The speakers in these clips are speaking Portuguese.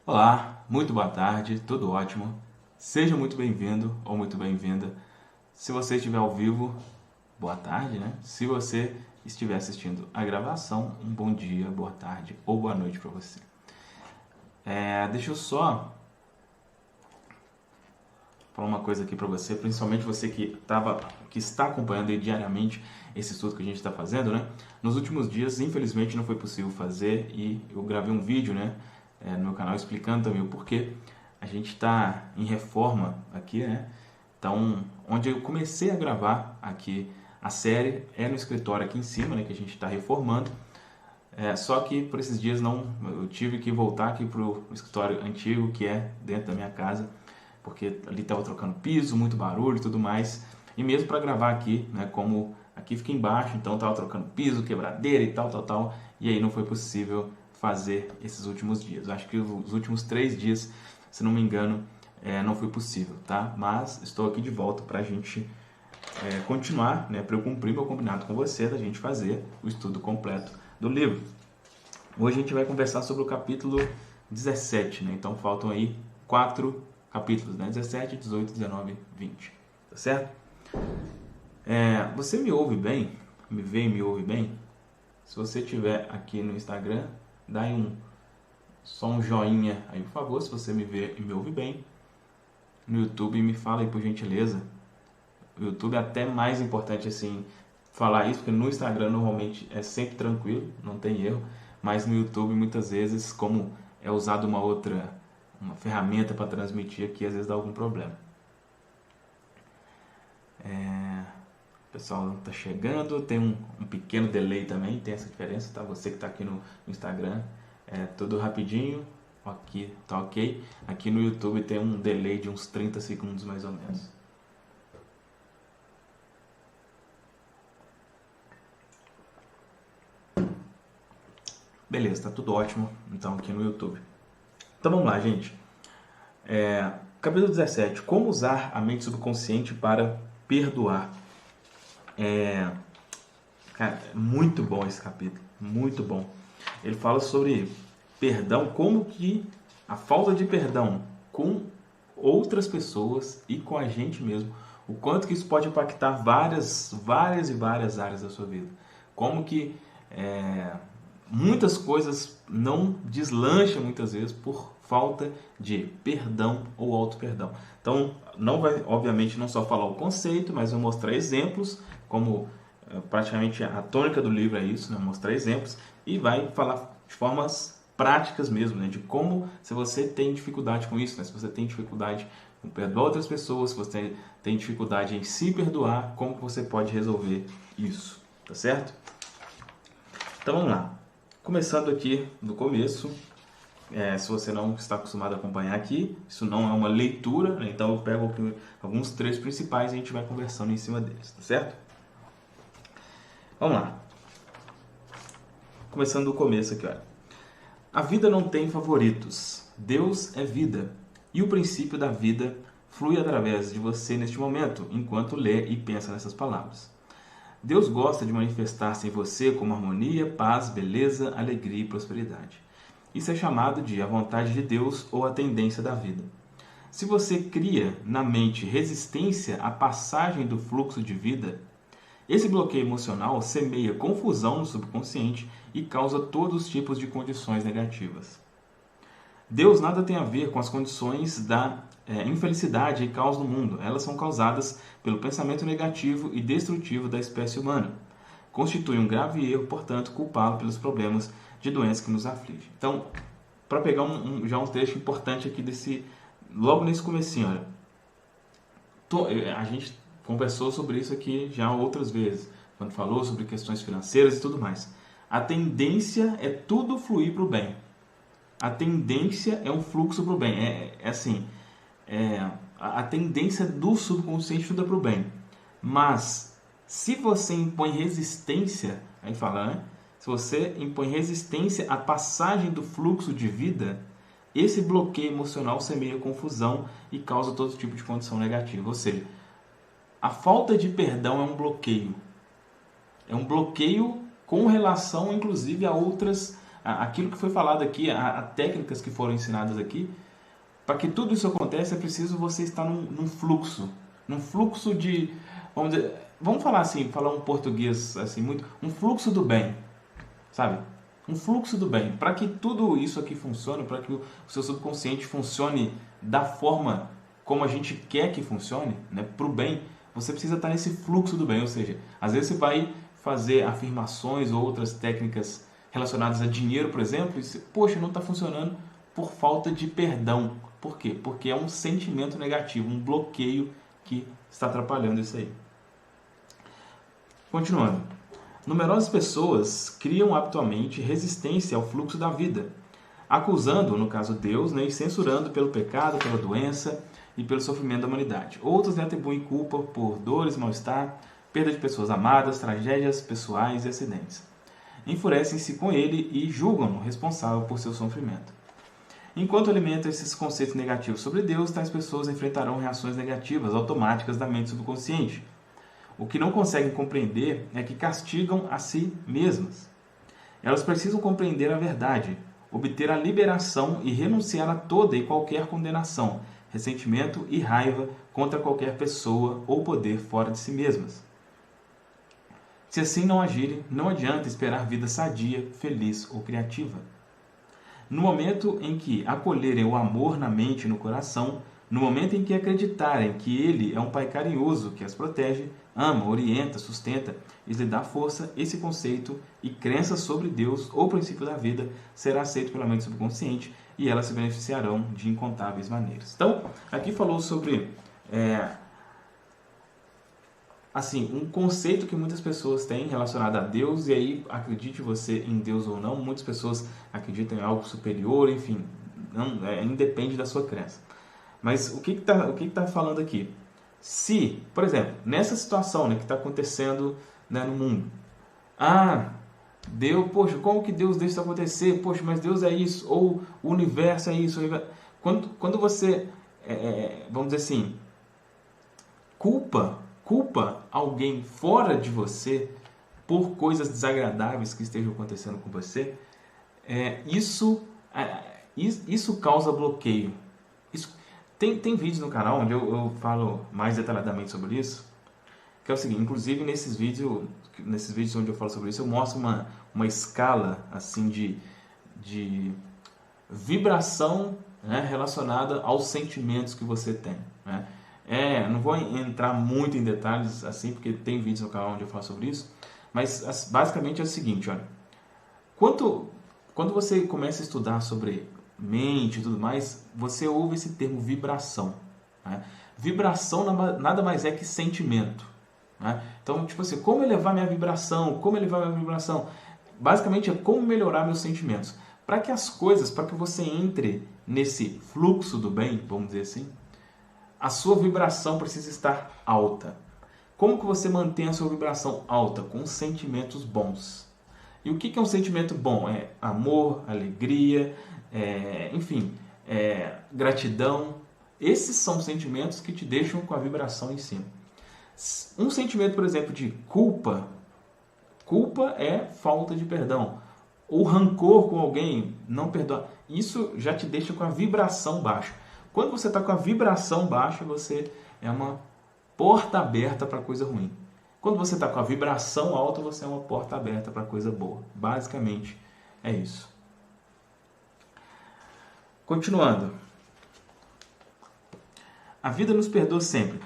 Olá, muito boa tarde, tudo ótimo. Seja muito bem-vindo ou muito bem-vinda. Se você estiver ao vivo, boa tarde, né? Se você estiver assistindo a gravação, um bom dia, boa tarde ou boa noite para você. Deixa eu só falar uma coisa aqui para você, principalmente você que está acompanhando aí diariamente esse estudo que a gente está fazendo, né? Nos últimos dias, infelizmente, não foi possível fazer e eu gravei um vídeo, né, no meu canal explicando também o porquê. A gente está em reforma aqui, né? Então, onde eu comecei a gravar aqui a série é no escritório aqui em cima, né, que a gente está reformando. Só que por esses dias eu tive que voltar aqui para o escritório antigo, que é dentro da minha casa, porque ali estava trocando piso, muito barulho e tudo mais. E mesmo para gravar aqui, né, como aqui fica embaixo, então estava trocando piso, quebradeira e tal. E aí não foi possível fazer esses últimos dias. Acho que os últimos 3 dias, se não me engano, não foi possível, tá? Mas estou aqui de volta para a gente continuar, né, para eu cumprir meu combinado com você, da gente fazer o estudo completo do livro. Hoje a gente vai conversar sobre o capítulo 17, né? Então faltam aí 4 capítulos, né? 17, 18, 19, 20, tá certo? Você me ouve bem? Me vê e me ouve bem? Se você estiver aqui no Instagram, dá aí só um joinha aí, por favor, se você me vê e me ouve bem. No YouTube, me fala aí, por gentileza. O YouTube é até mais importante, assim, falar isso, porque no Instagram normalmente é sempre tranquilo, não tem erro, mas no YouTube muitas vezes, como é usado uma ferramenta para transmitir aqui, às vezes dá algum problema. O pessoal está chegando, tem um pequeno delay também, tem essa diferença, tá? Você que está aqui no Instagram, tudo rapidinho, aqui tá ok. Aqui no YouTube tem um delay de uns 30 segundos mais ou menos. Beleza, tá tudo ótimo então aqui no YouTube. Então vamos lá, gente. Capítulo 17. Como usar a mente subconsciente para perdoar. Cara, é muito bom esse capítulo, muito bom. Ele fala sobre perdão, como que a falta de perdão com outras pessoas e com a gente mesmo, o quanto que isso pode impactar várias áreas da sua vida. Como que muitas coisas não deslancham muitas vezes por falta de perdão ou auto-perdão. Então, não vai, obviamente, não só falar o conceito, mas vou mostrar exemplos, como praticamente a tônica do livro é isso, né? Mostrar exemplos, e vai falar de formas práticas mesmo, né? De como, se você tem dificuldade com isso, né? Se você tem dificuldade em perdoar outras pessoas, se você tem dificuldade em se perdoar, como que você pode resolver isso, tá certo? Então vamos lá. Começando aqui do começo, se você não está acostumado a acompanhar aqui, isso não é uma leitura, né? Então eu pego aqui alguns trechos principais e a gente vai conversando em cima deles, tá certo? Vamos lá. Começando do começo aqui, olha. A vida não tem favoritos. Deus é vida. E o princípio da vida flui através de você neste momento, enquanto lê e pensa nessas palavras. Deus gosta de manifestar-se em você como harmonia, paz, beleza, alegria e prosperidade. Isso é chamado de a vontade de Deus ou a tendência da vida. Se você cria na mente resistência à passagem do fluxo de vida, esse bloqueio emocional semeia confusão no subconsciente e causa todos os tipos de condições negativas. Deus nada tem a ver com as condições da infelicidade e caos no mundo. Elas são causadas pelo pensamento negativo e destrutivo da espécie humana. Constitui um grave erro, portanto, culpá-lo pelos problemas de doença que nos aflige. Então, para pegar já um trecho importante aqui logo nesse comecinho, olha, a gente conversou sobre isso aqui já outras vezes, quando falou sobre questões financeiras e tudo mais. A tendência é tudo fluir para o bem. A tendência é um fluxo para o bem. A tendência do subconsciente tudo é para o bem. Mas, se você impõe resistência, aí fala, né? Se você impõe resistência à passagem do fluxo de vida, esse bloqueio emocional semeia confusão e causa todo tipo de condição negativa. Ou seja, a falta de perdão é um bloqueio. É um bloqueio com relação, inclusive, a outras aquilo que foi falado aqui, a técnicas que foram ensinadas aqui, para que tudo isso aconteça é preciso você estar num fluxo de, vamos falar assim, falar um português assim muito, um fluxo do bem, sabe? Um fluxo do bem. Para que tudo isso aqui funcione, para que o seu subconsciente funcione da forma como a gente quer que funcione, né, para o bem, você precisa estar nesse fluxo do bem. Ou seja, às vezes você vai fazer afirmações ou outras técnicas relacionadas a dinheiro, por exemplo, e você, poxa, não está funcionando por falta de perdão. Por quê? Porque é um sentimento negativo, um bloqueio que está atrapalhando isso aí. Continuando. Numerosas pessoas criam habitualmente resistência ao fluxo da vida, acusando, no caso Deus, né, e censurando pelo pecado, pela doença e pelo sofrimento da humanidade. Outros atribuem culpa por dores, mal-estar, perda de pessoas amadas, tragédias pessoais e acidentes. Enfurecem-se com ele e julgam-no responsável por seu sofrimento. Enquanto alimentam esses conceitos negativos sobre Deus, tais pessoas enfrentarão reações negativas automáticas da mente subconsciente. O que não conseguem compreender é que castigam a si mesmas. Elas precisam compreender a verdade, obter a liberação e renunciar a toda e qualquer condenação, ressentimento e raiva contra qualquer pessoa ou poder fora de si mesmas. Se assim não agirem, não adianta esperar vida sadia, feliz ou criativa. No momento em que acolherem o amor na mente e no coração, no momento em que acreditarem que Ele é um Pai carinhoso que as protege, ama, orienta, sustenta e lhe dá força, esse conceito e crença sobre Deus ou princípio da vida será aceito pela mente subconsciente e elas se beneficiarão de incontáveis maneiras. Então, aqui falou sobre assim, um conceito que muitas pessoas têm relacionado a Deus, e aí, acredite você em Deus ou não, muitas pessoas acreditam em algo superior, enfim, não, independe da sua crença. Mas o que tá falando aqui? Se, por exemplo, nessa situação, né, que está acontecendo, né, no mundo, Deus, poxa, como que Deus deixa isso acontecer? Poxa, mas Deus é isso, ou o universo é isso. Quando você, vamos dizer assim, culpa alguém fora de você por coisas desagradáveis que estejam acontecendo com você, isso causa bloqueio. Tem vídeos no canal onde eu falo mais detalhadamente sobre isso, que é o seguinte, inclusive nesses vídeos onde eu falo sobre isso, eu mostro uma escala assim de vibração, né, relacionada aos sentimentos que você tem, né? Não vou entrar muito em detalhes assim, porque tem vídeos no canal onde eu falo sobre isso, mas basicamente é o seguinte, olha, quando você começa a estudar sobre mente e tudo mais, você ouve esse termo vibração, né? Vibração nada mais é que sentimento, né? Então, tipo assim, como elevar minha vibração? Basicamente é como melhorar meus sentimentos. Para que você entre nesse fluxo do bem, vamos dizer assim, a sua vibração precisa estar alta. Como que você mantém a sua vibração alta? Com sentimentos bons. E o que é um sentimento bom? É amor, alegria, enfim, gratidão. Esses são sentimentos que te deixam com a vibração em cima. Um sentimento, por exemplo, de culpa. Culpa é falta de perdão. Ou rancor com alguém, não perdoar. Isso já te deixa com a vibração baixa. Quando você está com a vibração baixa, você é uma porta aberta para coisa ruim. Quando você está com a vibração alta, você é uma porta aberta para coisa boa. Basicamente, é isso. Continuando. A vida nos perdoa sempre.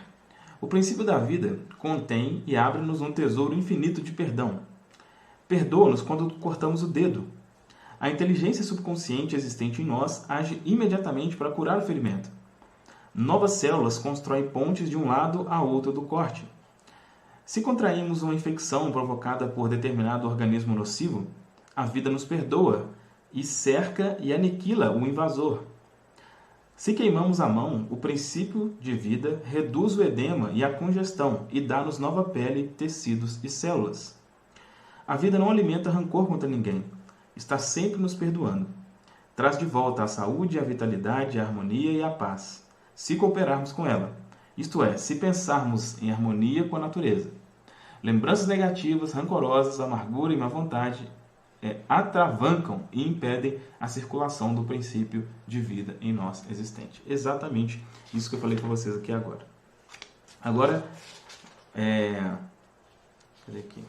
O princípio da vida contém e abre-nos um tesouro infinito de perdão. Perdoa-nos quando cortamos o dedo. A inteligência subconsciente existente em nós age imediatamente para curar o ferimento. Novas células constroem pontes de um lado a outro do corte. Se contraímos uma infecção provocada por determinado organismo nocivo, a vida nos perdoa e cerca e aniquila o invasor. Se queimamos a mão, o princípio de vida reduz o edema e a congestão e dá-nos nova pele, tecidos e células. A vida não alimenta rancor contra ninguém. Está sempre nos perdoando. Traz de volta a saúde, a vitalidade, a harmonia e a paz, se cooperarmos com ela. Isto é, se pensarmos em harmonia com a natureza. Lembranças negativas, rancorosas, amargura e má vontade atravancam e impedem a circulação do princípio de vida em nós existente. Exatamente isso que eu falei para vocês aqui agora. Agora, cadê aqui?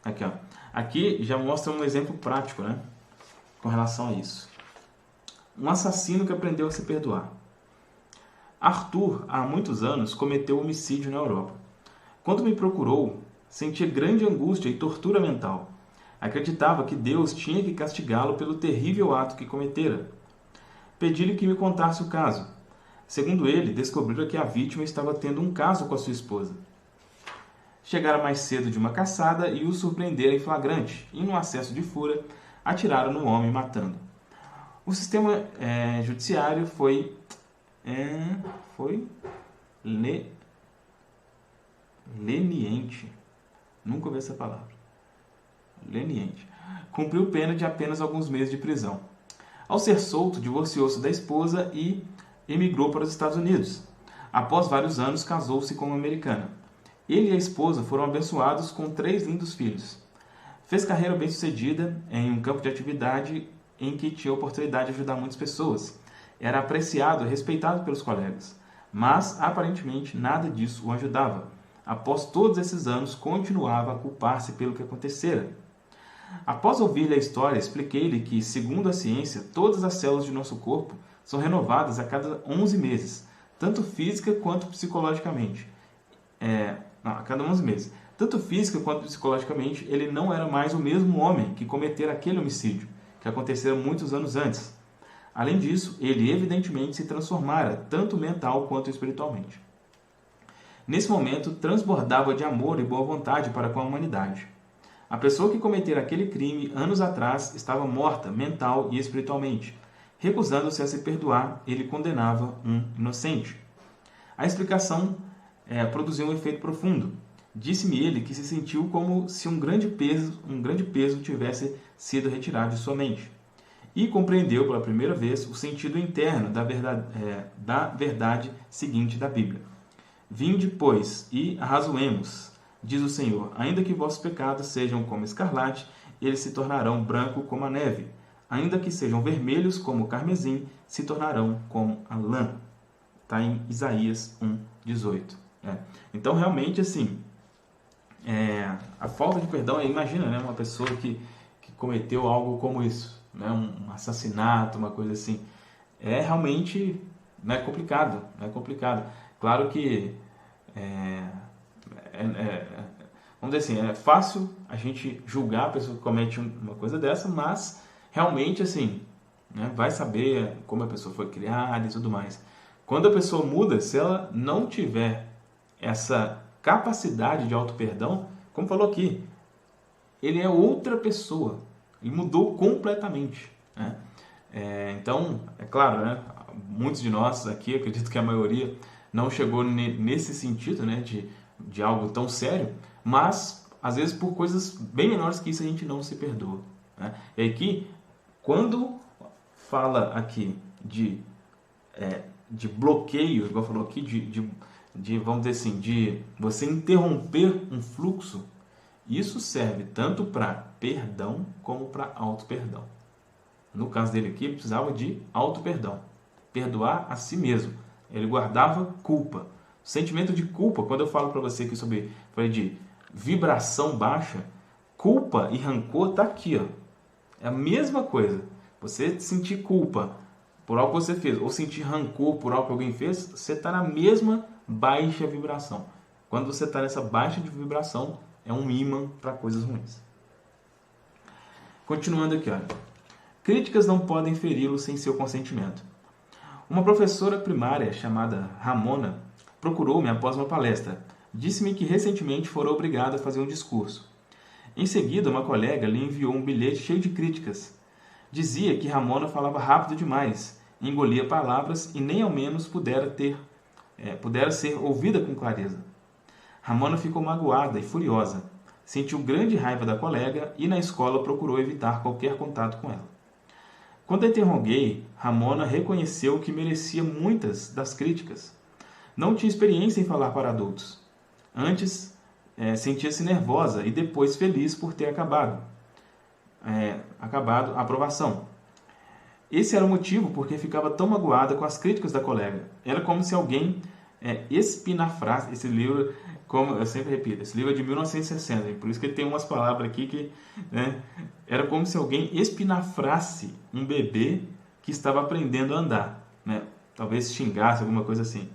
Aqui, ó. Aqui já mostra um exemplo prático, né? Com relação a isso. Um assassino que aprendeu a se perdoar. Arthur, há muitos anos, cometeu homicídio na Europa. Quando me procurou, sentia grande angústia e tortura mental. Acreditava que Deus tinha que castigá-lo pelo terrível ato que cometera. Pedi-lhe que me contasse o caso. Segundo ele, descobrira que a vítima estava tendo um caso com a sua esposa. Chegara mais cedo de uma caçada e o surpreenderam em flagrante, e, num acesso de fúria, atiraram no homem, matando. O sistema judiciário foi leniente. Nunca ouvi essa palavra. Leniente. Cumpriu pena de apenas alguns meses de prisão. Ao ser solto, divorciou-se da esposa e emigrou para os Estados Unidos. Após vários anos, casou-se com uma americana. Ele e a esposa foram abençoados com 3 lindos filhos. Fez carreira bem-sucedida em um campo de atividade em que tinha a oportunidade de ajudar muitas pessoas. Era apreciado e respeitado pelos colegas, mas aparentemente nada disso o ajudava. Após todos esses anos, continuava a culpar-se pelo que acontecera. Após ouvir-lhe a história, expliquei-lhe que, segundo a ciência, todas as células de nosso corpo são renovadas a cada 11 meses, tanto física quanto psicologicamente. A cada 11 meses. Tanto física quanto psicologicamente, ele não era mais o mesmo homem que cometera aquele homicídio, que acontecera muitos anos antes. Além disso, ele evidentemente se transformara, tanto mental quanto espiritualmente. Nesse momento, transbordava de amor e boa vontade para com a humanidade. A pessoa que cometera aquele crime anos atrás estava morta, mental e espiritualmente. Recusando-se a se perdoar, ele condenava um inocente. A explicação produziu um efeito profundo. Disse-me ele que se sentiu como se um grande peso tivesse sido retirado de sua mente. E compreendeu pela primeira vez o sentido interno da verdade seguinte da Bíblia. Vinde, pois, e arrazoemos, diz o Senhor, ainda que vossos pecados sejam como escarlate, eles se tornarão branco como a neve. Ainda que sejam vermelhos como o carmesim, se tornarão como a lã. Está em Isaías 1:18. Então, realmente, assim, a falta de perdão, imagina, né, uma pessoa que cometeu algo como isso, né, um assassinato, uma coisa assim, realmente complicado, Claro que, vamos dizer assim, é fácil a gente julgar a pessoa que comete uma coisa dessa, mas realmente, assim, né, vai saber como a pessoa foi criada e tudo mais. Quando a pessoa muda, se ela não tiver essa capacidade de auto-perdão, como falou aqui, ele é outra pessoa, ele mudou completamente, né? Então, é claro, né, muitos de nós aqui, acredito que a maioria, não chegou nesse sentido, né, de algo tão sério, mas às vezes por coisas bem menores que isso a gente não se perdoa, né? E aqui, quando fala aqui de bloqueio, igual falou aqui, vamos dizer assim, de você interromper um fluxo, isso serve tanto para perdão como para auto-perdão. No caso dele aqui, ele precisava de auto-perdão, perdoar a si mesmo. Ele guardava culpa. O sentimento de culpa, quando eu falo para você aqui falei de vibração baixa, culpa e rancor está aqui, ó. É a mesma coisa. Você sentir culpa por algo que você fez, ou sentir rancor por algo que alguém fez, você está na mesma baixa vibração. Quando você está nessa baixa de vibração, é um imã para coisas ruins. Continuando aqui, olha. Críticas não podem feri-lo sem seu consentimento. Uma professora primária chamada Ramona procurou-me após uma palestra. Disse-me que recentemente fora obrigada a fazer um discurso. Em seguida, uma colega lhe enviou um bilhete cheio de críticas. Dizia que Ramona falava rápido demais, engolia palavras e nem ao menos pudera ser ouvida com clareza. Ramona ficou magoada e furiosa. Sentiu grande raiva da colega e na escola procurou evitar qualquer contato com ela. Quando a interroguei, Ramona reconheceu que merecia muitas das críticas. Não tinha experiência em falar para adultos. Antes, sentia-se nervosa e depois feliz por ter acabado. acabado a aprovação. Esse era o motivo porque ficava tão magoada com as críticas da colega. Era como se alguém espinafrasse. Esse livro, como eu sempre repito, esse livro é de 1960, por isso que ele tem umas palavras aqui que... era como se alguém espinafrasse um bebê que estava aprendendo a andar. Talvez xingasse, alguma coisa assim.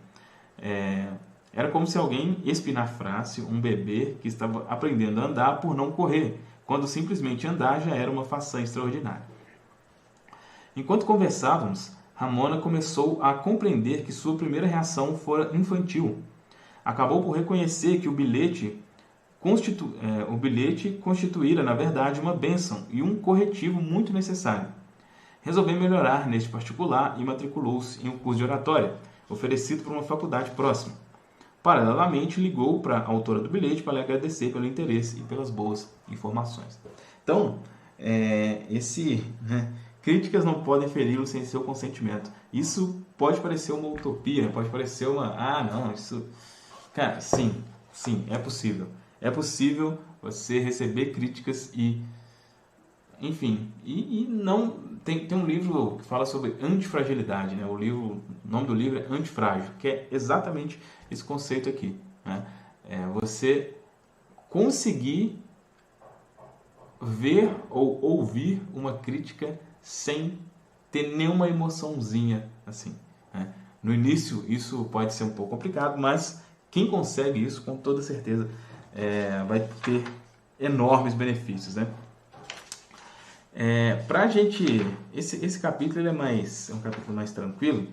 Era como se alguém espinafrasse um bebê que estava aprendendo a andar por não correr, quando simplesmente andar já era uma façanha extraordinária. Enquanto conversávamos, Ramona começou a compreender que sua primeira reação fora infantil. Acabou por reconhecer que o bilhete constituíra, na verdade, uma bênção e um corretivo muito necessário. Resolveu melhorar neste particular e matriculou-se em um curso de oratória, oferecido por uma faculdade próxima. Paralelamente, ligou para a autora do bilhete para lhe agradecer pelo interesse e pelas boas informações. Então, críticas não podem feri-lo sem seu consentimento. Isso pode parecer uma utopia, pode parecer uma... isso... Cara, sim, é possível. É possível você receber críticas e... Enfim, e não... Tem um livro que fala sobre antifragilidade, né? O nome do livro é Antifrágil, que é exatamente esse conceito aqui, né? Você conseguir ver ou ouvir uma crítica sem ter nenhuma emoçãozinha assim, né? No início isso pode ser um pouco complicado, mas quem consegue isso com toda certeza vai ter enormes benefícios, né? Pra gente, esse capítulo ele é um capítulo mais tranquilo.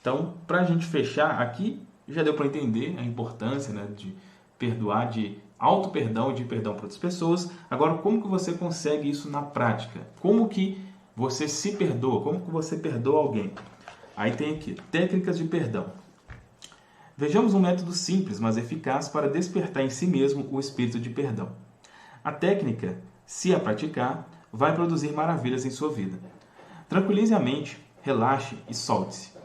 Então, pra gente fechar aqui, já deu para entender a importância, né, de perdoar, de auto-perdão e de perdão para outras pessoas. Agora, como que você consegue isso na prática? Como que você se perdoa? Como que você perdoa alguém? Aí tem aqui, técnicas de perdão. Vejamos um método simples, mas eficaz para despertar em si mesmo o espírito de perdão. A técnica, se a praticar, vai produzir maravilhas em sua vida. Tranquilize a mente, relaxe e solte-se.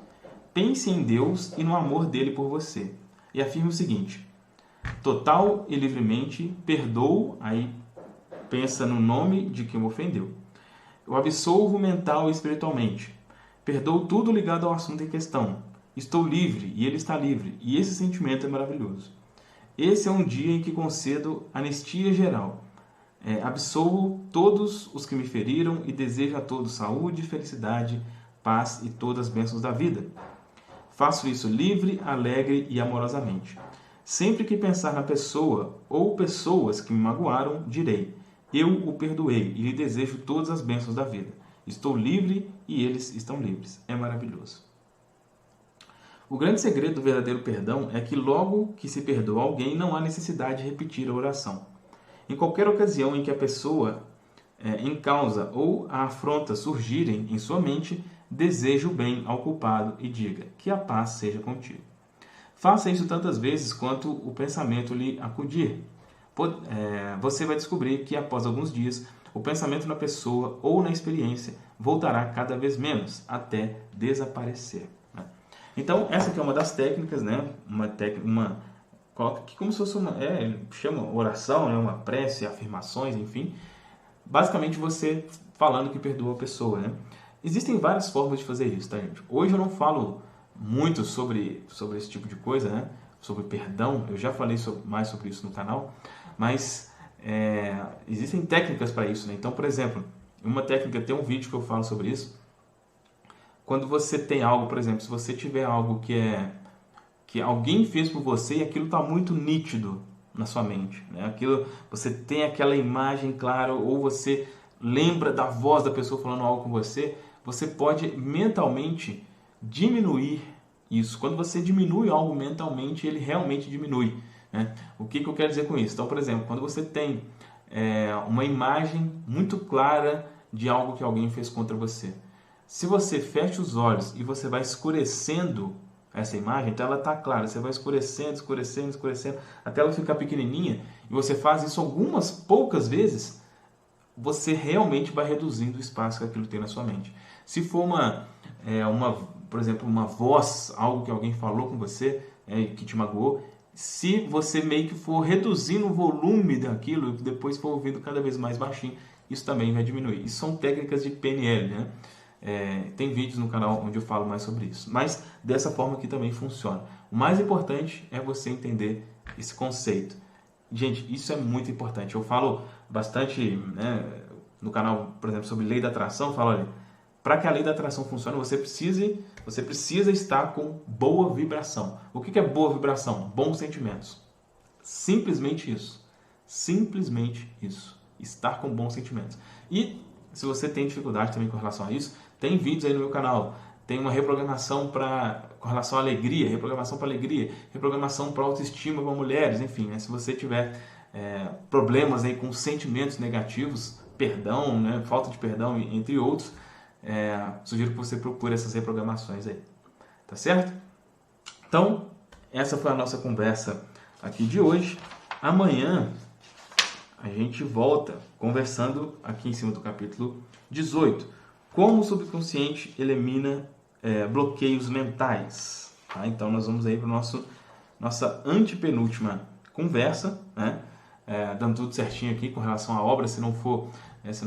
Pense em Deus e no amor dele por você. E afirme o seguinte: total e livremente perdoo, aí pensa no nome de quem o ofendeu. Eu absolvo mental e espiritualmente. Perdoo tudo ligado ao assunto em questão. Estou livre e ele está livre, e esse sentimento é maravilhoso. Esse é um dia em que concedo anistia geral. Absolvo todos os que me feriram e desejo a todos saúde, felicidade, paz e todas as bênçãos da vida. Faço isso livre, alegre e amorosamente. Sempre que pensar na pessoa ou pessoas que me magoaram, direi: eu o perdoei e lhe desejo todas as bênçãos da vida. Estou livre e eles estão livres. É maravilhoso. O grande segredo do verdadeiro perdão é que logo que se perdoa alguém, não há necessidade de repetir a oração. Em qualquer ocasião em que a pessoa em causa ou a afronta surgirem em sua mente, deseje o bem ao culpado e diga: que a paz seja contigo. Faça isso tantas vezes quanto o pensamento lhe acudir. Você vai descobrir que após alguns dias, o pensamento na pessoa ou na experiência voltará cada vez menos, até desaparecer. Então, essa aqui é uma das técnicas, né? Coloca aqui como se fosse chama oração, né? Uma prece, afirmações, enfim. Basicamente você falando que perdoa a pessoa, né? Existem várias formas de fazer isso, tá, gente? Hoje eu não falo muito sobre esse tipo de coisa, né? Sobre perdão, eu já falei mais sobre isso no canal, mas existem técnicas para isso, né? Então, por exemplo, uma técnica, tem um vídeo que eu falo sobre isso. Quando você tem algo, por exemplo, se você tiver algo que alguém fez por você e aquilo está muito nítido na sua mente, né? Aquilo, você tem aquela imagem clara, ou você lembra da voz da pessoa falando algo com você, você pode mentalmente diminuir isso. Quando você diminui algo mentalmente, ele realmente diminui, né? O que eu quero dizer com isso? Então, por exemplo, quando você tem uma imagem muito clara de algo que alguém fez contra você, se você fecha os olhos e você vai escurecendo essa imagem, então ela está clara, você vai escurecendo, até ela ficar pequenininha, e você faz isso algumas poucas vezes, você realmente vai reduzindo o espaço que aquilo tem na sua mente. Se for por exemplo, uma voz, algo que alguém falou com você, que te magoou, se você meio que for reduzindo o volume daquilo, e depois for ouvindo cada vez mais baixinho, isso também vai diminuir. Isso são técnicas de PNL, né? Tem vídeos no canal onde eu falo mais sobre isso, mas dessa forma que também funciona. O mais importante é você entender esse conceito. Gente, isso é muito importante. Eu falo bastante, né, no canal, por exemplo, sobre lei da atração. Eu falo, olha, para que a lei da atração funcione, você precisa estar com boa vibração. O que é boa vibração? Bons sentimentos. Simplesmente isso. Simplesmente isso. Estar com bons sentimentos. E se você tem dificuldade também com relação a isso, tem vídeos aí no meu canal. Tem uma reprogramação com relação à alegria, reprogramação para alegria, reprogramação para autoestima para mulheres, enfim, né? Se você tiver problemas aí com sentimentos negativos, perdão, né? Falta de perdão, entre outros, sugiro que você procure essas reprogramações aí, tá certo? Então, essa foi a nossa conversa aqui de hoje. Amanhã a gente volta conversando aqui em cima do capítulo 18. Como o subconsciente elimina bloqueios mentais. Tá? Então nós vamos aí para nossa antepenúltima conversa, né? Dando tudo certinho aqui com relação à obra. Se não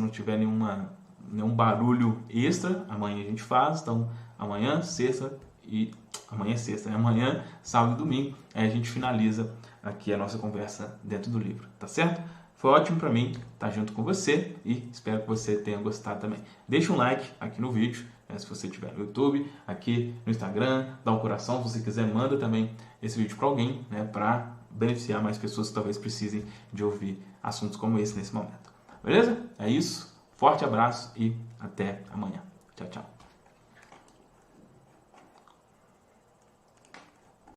tiver nenhum barulho extra, amanhã a gente faz. Então amanhã, sexta, né? Amanhã, sábado e domingo, aí a gente finaliza aqui a nossa conversa dentro do livro, tá certo? Foi ótimo para mim estar junto com você e espero que você tenha gostado também. Deixa um like aqui no vídeo, né, se você estiver no YouTube, aqui no Instagram, dá um coração, se você quiser, manda também esse vídeo para alguém, né, para beneficiar mais pessoas que talvez precisem de ouvir assuntos como esse nesse momento. Beleza? É isso, forte abraço e até amanhã. Tchau, tchau.